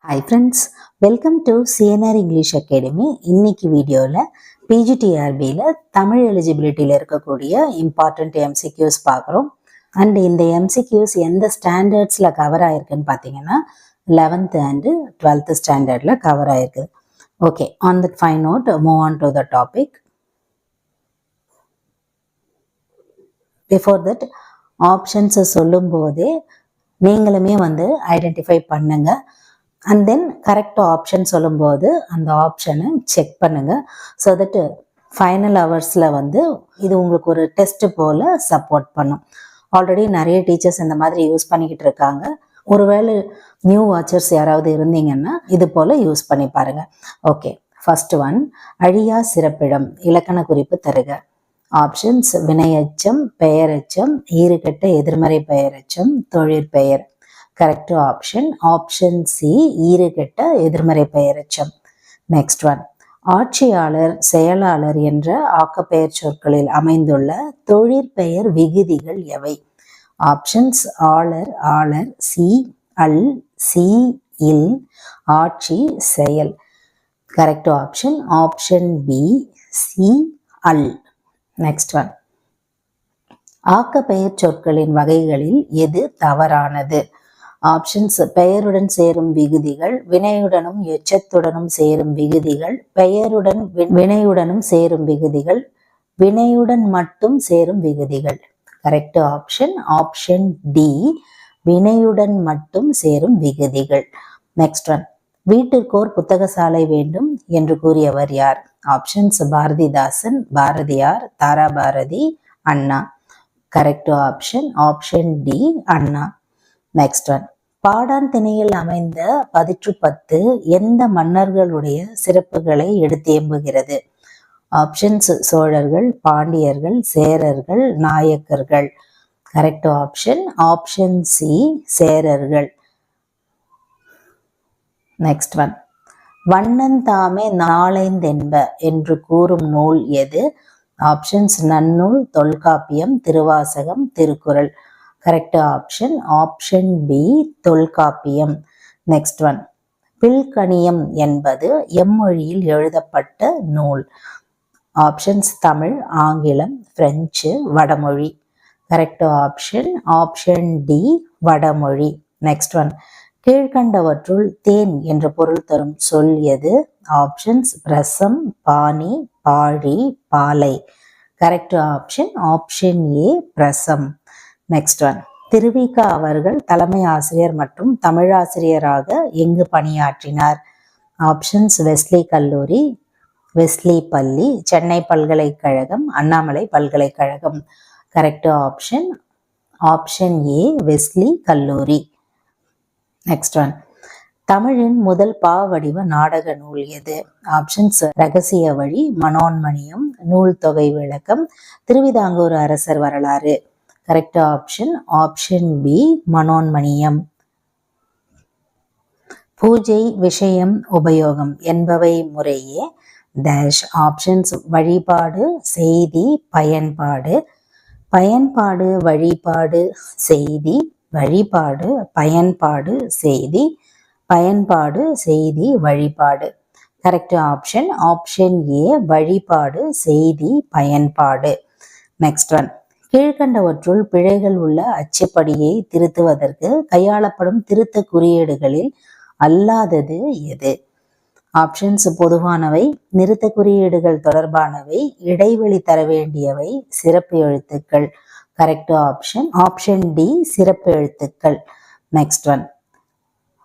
Hi friends, welcome to CNR English Academy. இன்னைக்கு வீடியோவில் PGTRBயில் தமிழ் எலிஜிபிலிட்டியில் இருக்கக்கூடிய இம்பார்ட்டண்ட் MCQs பார்க்குறோம். அண்ட் இந்த MCQs எந்த ஸ்டாண்டர்ட்ஸில் கவர் ஆயிருக்குன்னு பார்த்தீங்கன்னா 11th and 12th ஸ்டாண்டர்டில் கவர் ஆயிருக்குது. Okay, on that fine note, move on to the topic. Before that, ஆப்ஷன்ஸை சொல்லும் போதே நீங்களுமே ஐடென்டிஃபை பண்ணுங்க. அண்ட் தென் கரெக்ட் ஆப்ஷன் சொல்லும்போது அந்த ஆப்ஷனை செக் பண்ணுங்க. ஸோ தட் ஃபைனல் ஹவர்ஸில் இது உங்களுக்கு ஒரு டெஸ்ட் போல் சப்போர்ட் பண்ணும். ஆல்ரெடி நிறைய டீச்சர்ஸ் இந்த மாதிரி யூஸ் பண்ணிக்கிட்டு இருக்காங்க. ஒருவேளை நியூ வாட்சர்ஸ் யாராவது இருந்தீங்கன்னா இது போல் யூஸ் பண்ணி பாருங்க. ஓகே, ஃபர்ஸ்ட் ஒன், அழியா சிறப்பிடம் இலக்கண குறிப்பு தருக. ஆப்ஷன்ஸ்: வினையெச்சம், பெயரெச்சம், ஈறுகெட்ட எதிர்மறை பெயரெச்சம், தொழிற்பெயர். கரெக்ட் ஆப்ஷன் ஆப்ஷன் சி, ஈறுகெட்ட எதிர்மறை பெயரெச்சம். நெக்ஸ்ட் ஒன், ஆட்சியாளர், செயலாளர் என்ற ஆக்கப்பெயர் சொற்களில் அமைந்துள்ள தொழிற்பெயர் விகுதிகள் எவை? ஆப்ஷன்ஸ்: ஆளர், ஆளர், சி, அல், சி, இல், ஆட்சி, செயல். கரெக்ட் ஆப்ஷன் ஆப்ஷன் பி, சி, அல். நெக்ஸ்ட் ஒன், ஆக்கப்பெயர் சொற்களின் வகைகளில் எது தவறானது? ஆப்ஷன்ஸ்: பெயருடன் சேரும் விகுதிகள், வினையுடனும் எச்சத்துடனும் சேரும் விகுதிகள், பெயருடன் வினையுடனும் சேரும் விகுதிகள், வினையுடன் மட்டும் சேரும் விகுதிகள். கரெக்ட் ஆப்ஷன் ஆப்ஷன் டி, வினையுடன் மட்டும் சேரும் விகுதிகள். நெக்ஸ்ட் ஒன், வீட்டிற்கோர் புத்தகசாலை வேண்டும் என்று கூறியவர் யார்? Options: Bharathidasan, Bharathiyar, Tharabharathi, Anna. Correct option option D, Anna. Next one, பாடான் திணையில் அமைந்த பதிற்றுப்பத்து எந்த மன்னர்களுடைய சிறப்புகளை எடுத்தேம்புகிறது? ஆப்ஷன்ஸ்: சோழர்கள், பாண்டியர்கள், சேரர்கள், நாயக்கர்கள். கரெக்ட் ஆப்ஷன் ஆப்ஷன் சி, சேரர்கள். நெக்ஸ்ட் ஒன், வண்ணந்தாமே நாளைந்தென்ப என்று கூறும் நூல் எது? Options: Nannul, Tholkappiyam, Thiruvasagam, Thirukkural. Correct option option B, Tholkappiyam. Next one, Bilhaniyam என்பது எம்மொழியில் எழுதப்பட்ட நூல்? Options: Tamil, Aangilam, French, Vadamozhi. Correct option option D, Vadamozhi. Next one, கீழ்கண்டவற்றுள் தேன் என்ற பொருள் தரும் சொல் எது? ஆப்ஷன்ஸ்: பிரசம், பாணி, பாழி, பாலை. கரெக்ட் ஆப்ஷன் ஆப்ஷன் ஏ, பிரசம். நெக்ஸ்ட் ஒன், திருவிக அவர்கள் தலைமை ஆசிரியர் மற்றும் தமிழாசிரியராக எங்கு பணியாற்றினார்? ஆப்ஷன்ஸ்: வெஸ்லி கல்லூரி, வெஸ்லி பள்ளி, சென்னை பல்கலைக்கழகம், அண்ணாமலை பல்கலைக்கழகம். கரெக்ட் ஆப்ஷன் ஆப்ஷன் ஏ, வெஸ்லி கல்லூரி. நெக்ஸ்ட் ஒன், தமிழின் முதல் பாவடிவ நாடக நூல் எது? ஆப்ஷன்ஸ்: ரகசிய வழி, மனோன்மணியம், நூல் தொகை விளக்கம், திருவிதாங்கூர் அரசர் வரலாறு. Correct option option B, Manonmaniyam. பூஜை, விஷயம், உபயோகம் என்பவை முறையே டேஷ். ஆப்ஷன்ஸ்: வழிபாடு, செய்தி, பயன்பாடு. பயன்பாடு, வழிபாடு, செய்தி, வழிபாடு, பயன்பாடு, செய்தி, பயன்பாடு, செய்தி, வழிபாடு. கரெக்ட் ஆப்ஷன் ஆப்ஷன் ஏ, வழிபாடு, செய்தி, பயன்பாடு. நெக்ஸ்ட் ஒன், கீழ்கண்டவற்றுள் பிழைகள் உள்ள அச்சுப்படியை திருத்துவதற்கு கையாளப்படும் திருத்த குறியீடுகளில் அல்லாதது எது? ஆப்ஷன்ஸ்: பொதுவானவை, நிறுத்த குறியீடுகள் தொடர்பானவை, இடைவெளி தர வேண்டியவை, சிறப்பு எழுத்துக்கள். கரெக்ட் ஆப்ஷன் ஆப்ஷன் டி, சிறப்பு எழுத்துக்கள். நெக்ஸ்ட் ஒன்,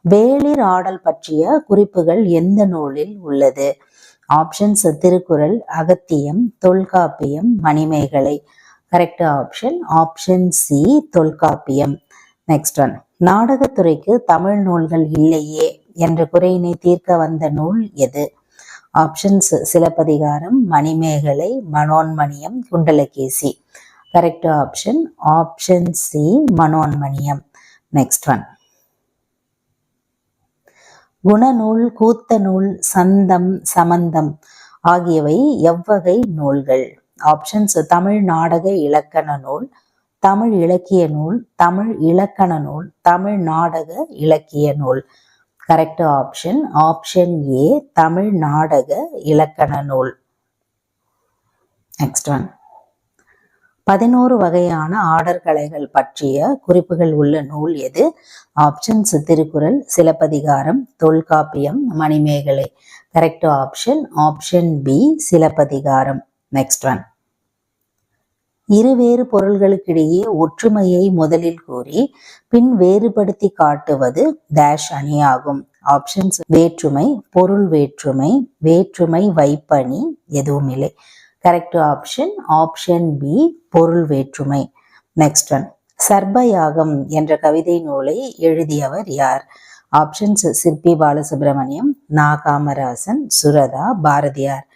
வேளிர் ஆடல் பற்றிய குறிப்புகள் எந்த நூலில் உள்ளது? Options: Thirukkural, Agathiyam, Tholkappiyam, Manimekalai. Correct option option C, Tholkappiyam. Next one, நாடகத்துறைக்கு தமிழ் நூல்கள் இல்லையே என்ற குறையினை தீர்க்க வந்த நூல் எது? Options: Silappathikaram, Manimegalai, Manonmaniyam, Kundalakesi. Correct option option C, Manonmaniyam. Next one, Gunanool, Koothanool, சந்தம், சமந்தம் ஆகியவை எவ்வகை நூல்கள்? ஆப்ஷன்ஸ்: தமிழ் நாடக இலக்கண நூல், தமிழ் இலக்கிய நூல், தமிழ் இலக்கண நூல், தமிழ் நாடக இலக்கிய நூல். கரெக்ட் ஆப்ஷன் ஆப்ஷன் ஏ தமிழ் நாடக இலக்கண நூல். நெக்ஸ்ட் ஒன், 11 வகையான ஆடற்கலைகள் பற்றிய குறிப்புகள் உள்ள நூல் எது? Options Thirukkural, Silappathikaram, Tholkappiyam, Manimekalai. Correct option option B Silappathikaram. Next one, இருவேறு பொருள்களுக்கிடையே ஒற்றுமையை முதலில் கூறி பின் வேறுபடுத்தி காட்டுவது டேஷ் அணியாகும். ஆப்ஷன்ஸ் வேற்றுமை, பொருள் வேற்றுமை, வேற்றுமை வைப்பணி, எதுவும் இல்லை. கரெக்ட் ஆப்ஷன் ஆப்ஷன் பி பொருள் வேற்றுமை. நெக்ஸ்ட் ஒன், சர்பயாகம் என்ற கவிதை நூலை எழுதியவர் யார்? ஆப்ஷன்ஸ் சிற்பி பாலசுப்ரமணியம், நா Kamarasan, Suratha, Bharathiyar.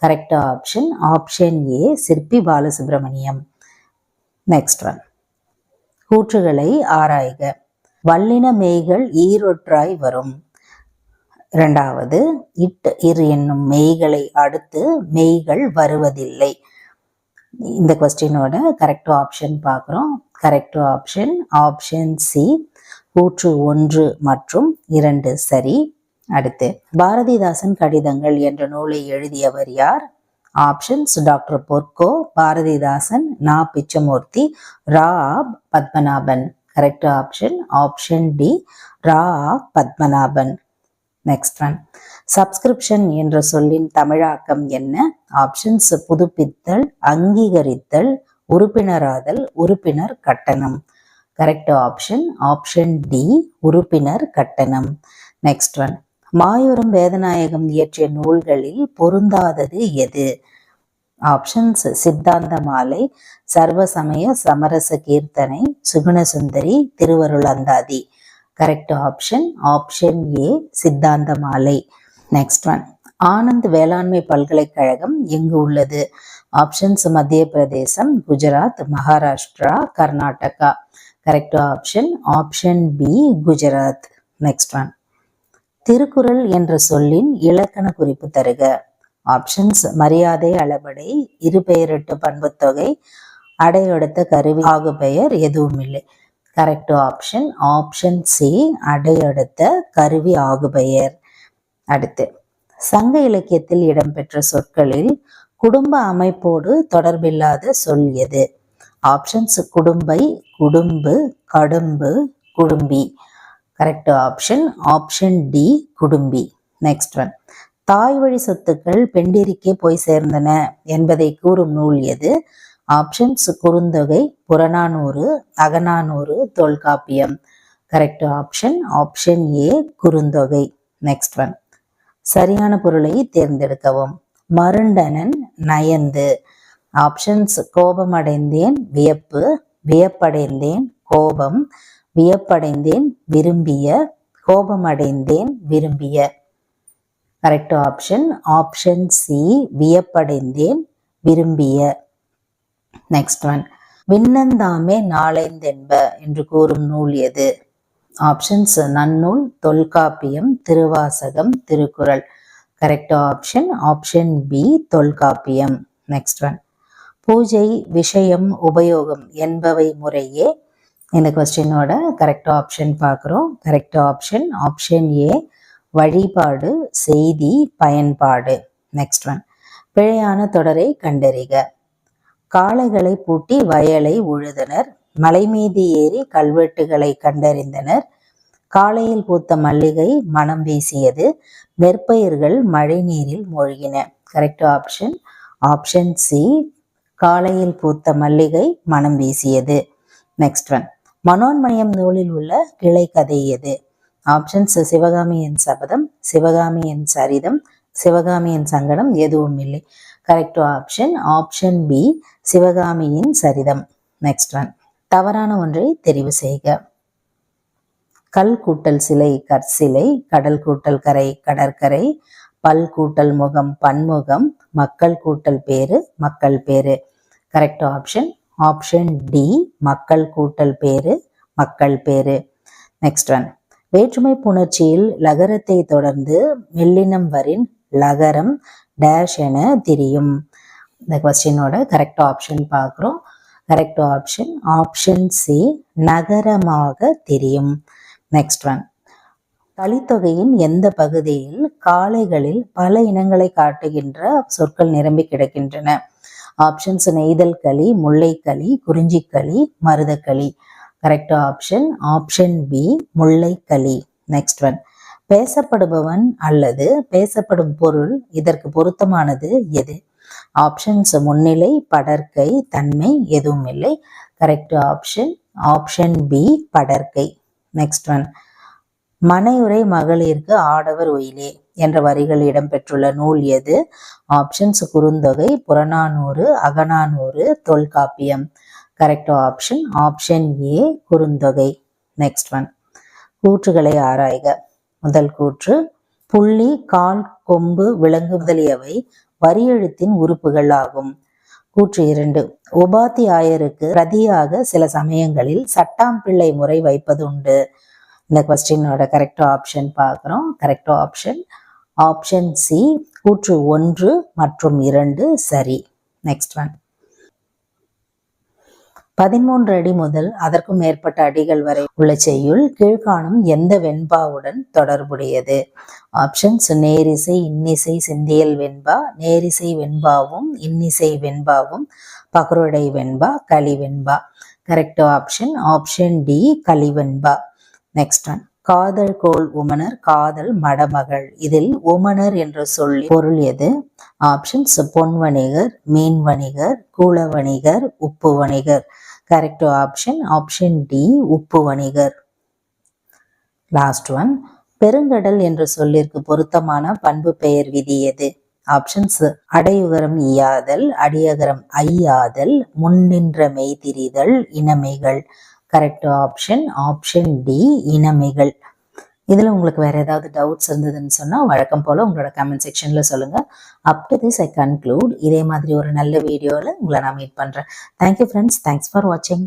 Correct option option ஏ சிற்பி பாலசுப்ரமணியம். நெக்ஸ்ட் ஒன், கூற்றுகளை ஆராய்க. வல்லின மெய்கள் ஈரொற்றாய் வரும். இரண்டாவது, இட் இர் என்னும் மெய்களை அடுத்து மெய்கள் வருவதில்லை. இந்த கொஸ்டினோட கரெக்ட் ஆப்ஷன் பார்க்குறோம். கரெக்ட் ஆப்ஷன் ஆப்ஷன் சி கூற்று 1 மற்றும் 2 சரி. அடுத்து, பாரதிதாசன் கடிதங்கள் என்ற நூலை எழுதியவர் யார்? Options doctor Porko, Bharathidasan, Na Pichamoorthy, Ra Padmanabhan. Correct option option D Ra Padmanabhan. Next one, subscription என்ற சொல்லின் தமிழாக்கம் என்ன? ஆப்ஷன்ஸ் புதுப்பித்தல், அங்கீகரித்தல், உறுப்பினராதல், உறுப்பினர் கட்டணம். கரெக்ட் ஆப்ஷன் ஆப்ஷன் டி உறுப்பினர் கட்டணம். நெக்ஸ்ட் ஒன், மாயூரம் வேதநாயகம் இயற்றிய நூல்களில் பொருந்தாதது எது? ஆப்ஷன்ஸ் சித்தாந்த மாலை, சர்வசமய சமரச கீர்த்தனை, சுகுணசுந்தரி, திருவருளந்தாதி. கரெக்ட் ஆப்ஷன் ஆப்ஷன் ஏ சித்தாந்த மாலை. நெக்ஸ்ட் ஒன், ஆனந்த் வேளாண்மை பல்கலைக்கழகம் எங்கு உள்ளது? Options Madhya Pradesh, Gujarat, Maharashtra, Karnataka. Correct option option B Gujarat. Next one, Thirukkural என்ற சொல்லின் இலக்கண குறிப்பு தருக. ஆப்ஷன்ஸ் மரியாதை, அளபடை, இருபெயரிட்டு பண்புத்தொகை, அடையெடுத்த கருவி ஆகுபெயர், எதுவும் இல்லை. கரெக்ட் ஆப்ஷன் ஆப்ஷன் சி அடையெடுத்த கருவி ஆகுபெயர். அடுத்து, சங்க இலக்கியத்தில் இடம்பெற்ற சொற்களில் குடும்ப அமைப்போடு தொடர்பில்லாத சொல் எது? ஆப்ஷன்ஸ் குடும்பை, குடும்பு, கடும்பு, குடும்பி. கரெக்ட் ஆப்ஷன் ஆப்ஷன் டி குடும்பி. நெக்ஸ்ட் ஒன், தாய் வழி சொத்துக்கள் பெண்டிரிக்கே போய் சேர்ந்தன என்பதை கூறும் நூல் எது? Options Kurunthogai, Purananuru, Agananuru, Tholkappiyam. Correct option option A Kurunthogai. Next one, சரியான பொருளை தேர்ந்தெடுக்கவும். மருண்டனன் நயந்து. ஆப்ஷன்ஸ் கோபமடைந்தேன், வியப்பு, வியப்படைந்தேன், கோபம், வியப்படைந்தேன், விரும்பிய, கோபமடைந்தேன், விரும்பிய. கரெக்ட் ஆப்ஷன் ஆப்ஷன் சி வியப்படைந்தேன், விரும்பிய. நெக்ஸ்ட் ஒன், விண்ணந்தாமே நாளைந்தென்ப என்று கூறும் நூல் எது? Options Nannul, Tholkappiyam, Thiruvasagam, Thirukkural. Correct option option B Tholkappiyam. Next one, பூஜை, விஷயம், உபயோகம் என்பவை முறையே. இந்த கொஸ்டினோட கரெக்ட் ஆப்ஷன் பார்க்குறோம். கரெக்ட் ஆப்ஷன் ஆப்ஷன் ஏ வழிபாடு, செய்தி, பயன்பாடு. நெக்ஸ்ட் ஒன், பிழையான தொடரை கண்டறிக. காளைகளை பூட்டி வயலை உழுதனர், மலை மீது ஏறி கல்வெட்டுகளை கண்டறிந்தனர், காலையில் பூத்த மல்லிகை மனம் வீசியது, நெற்பயிர்கள் மழை நீரில் மூழ்கின. கரெக்ட் ஆப்ஷன் ஆப்ஷன் சி காலையில் பூத்த மல்லிகை மனம் வீசியது. நெக்ஸ்ட் ஒன், மனோன்மணியம் நூலில் உள்ள கிளை கதை எது? ஆப்ஷன்ஸ் சிவகாமியின் சபதம், சிவகாமியின் சரிதம், சிவகாமியின் சங்கடம், எதுவும் இல்லை. கரெக்ட் ஆப்ஷன் ஆப்ஷன் பி சிவகாமியின் சரிதம். நெக்ஸ்ட் ஒன், தவறான ஒன்றை தெரிவு செய்க. கல் கூட்டல் சிலை கற்சிலை, கடல் கூட்டல் கரை கடற்கரை, பல் கூட்டல் முகம் பன்முகம், மக்கள் கூட்டல் பேரு மக்கள் பேரு. கரெக்ட் ஆப்ஷன் ஆப்ஷன் டி மக்கள் கூட்டல் பேரு மக்கள் பேரு. நெக்ஸ்ட் ஒன், வேற்றுமை புணர்ச்சியில் லகரத்தை தொடர்ந்து மெல்லினம் வரின் லகரம் டேஷ் என திரியும். இந்த கொஸ்டினோட கரெக்ட் ஆப்ஷன் பார்க்குறோம். கரெக்ட் ஆப்ஷன் ஆப்ஷன் சி நகரமாக தெரியும். நெக்ஸ்ட் ஒன், கலித்தொகையின் எந்த பகுதியில் காளைகளில் பல இனங்களை காட்டுகின்ற சொற்கள் நிரம்பி கிடக்கின்றன? ஆப்ஷன்ஸ் நெய்தல் களி, முல்லைக்களி, குறிஞ்சிக்களி, மருதக்களி. கரெக்ட் ஆப்ஷன் ஆப்ஷன் பி முல்லைக்களி. நெக்ஸ்ட் ஒன், பேசப்படுபவன் அல்லது பேசப்படும் பொருள் இதற்கு பொருத்தமானது எது? ஆப்ஷன்ஸ் முன்னிலை, படர்க்கை, தன்மை, எதுவும் இல்லை. கரெக்ட் ஆப்ஷன் ஆப்ஷன் பி படர்க்கை. நெக்ஸ்ட் ஒன், மனையுரை மகளிருக்கு ஆடவர் ஒயிலே என்ற வரிகள் இடம்பெற்றுள்ள நூல் எது? Options Kurunthogai, Purananuru, Agananuru, Tholkappiyam. Correct option option A Kurunthogai. Next one, கூற்றுகளை ஆராய்க. முதல் கூற்று, புள்ளி, கால், கொம்பு, விலங்கு முதலியவை வரியெழுத்தின் உறுப்புகள் ஆகும். கூற்று 2, உபாத்தியாயருக்கு பிரதியாக சில சமயங்களில் சட்டாம்பிள்ளை முறை வைப்பதுண்டு. இந்த கொஸ்டினோட கரெக்ட் ஆப்ஷன் பார்க்குறோம். கரெக்ட் ஆப்ஷன் ஆப்ஷன் சி கூற்று 1 மற்றும் 2 சரி. நெக்ஸ்ட் ஒன், 13 அடி முதல் அதற்கும் மேற்பட்ட அடிகள் வரை உள்ள செய்யுள் கீழ்காணும் எந்த வெண்பாவுடன் தொடர்புடையது? ஆப்ஷன்ஸ் நேரிசை, இன்னிசை, சிந்தியல் வெண்பா, நேரிசை வெண்பாவும் இன்னிசை வெண்பாவும், பகருடை வெண்பா, கலிவெண்பா. Correct option option D கலிவெண்பா. Next one, காதல் கோள் உமனர், காதல் மடமகள். இதில் உமனர் என்ற சொல்லி பொருள் எது? ஆப்ஷன்ஸ் பொன் வணிகர், மீன் வணிகர், கூல வணிகர், உப்பு வணிகர். கரெக்ட் ஆப்ஷன் ஆப்ஷன் டி உப்பு வணிகர். லாஸ்ட் ஒன், பெருங்கடல் என்ற சொல்லிற்கு பொருத்தமான பண்பு பெயர் விதி எது? ஆப்ஷன்ஸ் அடையுகரம் ஈயாதல், அடியகரம் ஐயாதல், முன்னின்ற மெய்திரிதல், இனமைகள். கரெக்ட் ஆப்ஷன் ஆப்ஷன் டி இனமைகள். இதில் உங்களுக்கு வேற ஏதாவது டவுட்ஸ் இருந்ததுன்னு சொன்னால் வழக்கம் போல் உங்களோட கமெண்ட் செக்ஷனில் சொல்லுங்கள். Up to this I conclude. இதே மாதிரி ஒரு நல்ல வீடியோவில் உங்களை நான் மீட் பண்ணுறேன். Thank you friends. தேங்க்ஸ் ஃபார் வாட்சிங்.